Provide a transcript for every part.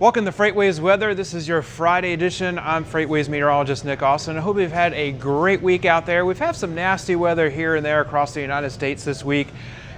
Welcome to FreightWaves Weather. This is your Friday edition. I'm FreightWaves Meteorologist Nick Austin. I hope you've had a great week out there. We've had some nasty weather here and there across the United States this week.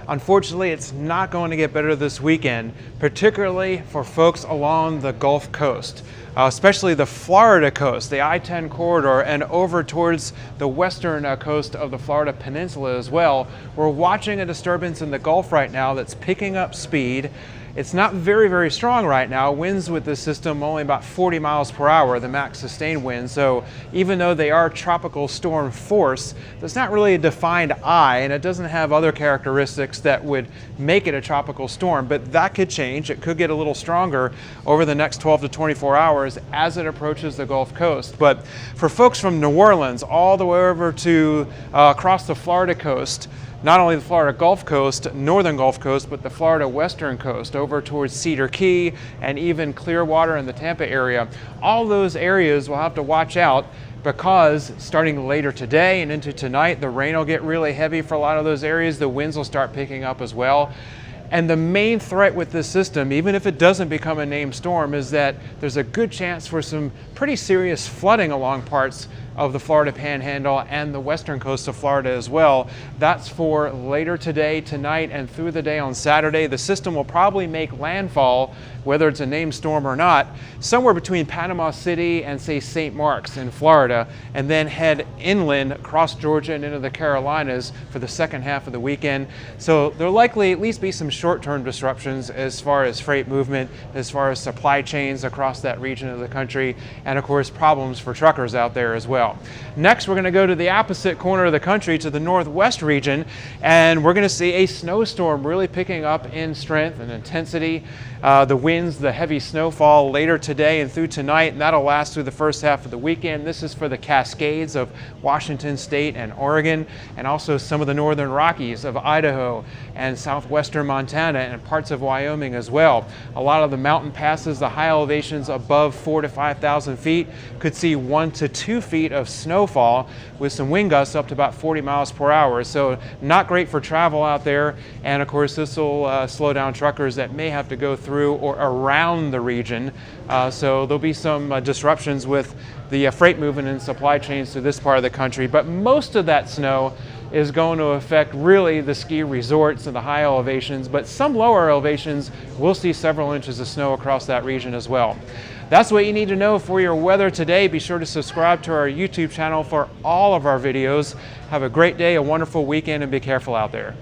Unfortunately, it's not going to get better this weekend, particularly for folks along the Gulf Coast, especially the Florida coast, the I-10 corridor, and over towards the western coast of the Florida Peninsula as well. We're watching a disturbance in the Gulf right now that's picking up speed. It's not very strong right now. Winds with this system only about 40 miles per hour, the max sustained wind. So even though they are tropical storm force, that's not really a defined eye, and it doesn't have other characteristics that would make it a tropical storm. But that could change. It could get a little stronger over the next 12 to 24 hours as it approaches the Gulf Coast. But for folks from New Orleans all the way over to across the Florida coast, not only the Florida Gulf Coast, northern Gulf Coast, but the Florida western coast over towards Cedar Key and even Clearwater and the Tampa area. All those areas will have to watch out because starting later today and into tonight, the rain will get really heavy for a lot of those areas. The winds will start picking up as well. And the main threat with this system, even if it doesn't become a named storm, is that there's a good chance for some pretty serious flooding along parts of the Florida Panhandle and the western coast of Florida as well. That's for later today, tonight, and through the day on Saturday. The system will probably make landfall, whether it's a named storm or not, somewhere between Panama City and, say, St. Mark's in Florida, and then head inland across Georgia and into the Carolinas for the second half of the weekend. So there'll likely at least be some short-term disruptions as far as freight movement, as far as supply chains across that region of the country, and of course problems for truckers out there as well. Next, we're going to go to the opposite corner of the country, to the northwest region, and we're going to see a snowstorm really picking up in strength and intensity. The winds, the heavy snowfall later today and through tonight, and that'll last through the first half of the weekend. This is for the Cascades of Washington State and Oregon, and also some of the northern Rockies of Idaho and southwestern Montana and parts of Wyoming as well. A lot of the mountain passes, the high elevations above 4,000 to 5,000 feet, could see 1 to 2 feet of snowfall with some wind gusts up to about 40 miles per hour. So not great for travel out there. And of course, this will slow down truckers that may have to go through or around the region. So there'll be some disruptions with the freight movement and supply chains to this part of the country. But most of that snow is going to affect really the ski resorts and the high elevations, but some lower elevations will see several inches of snow across that region as well. That's what you need to know for your weather today. Be sure to subscribe to our YouTube channel for all of our videos. Have a great day, a wonderful weekend, and be careful out there.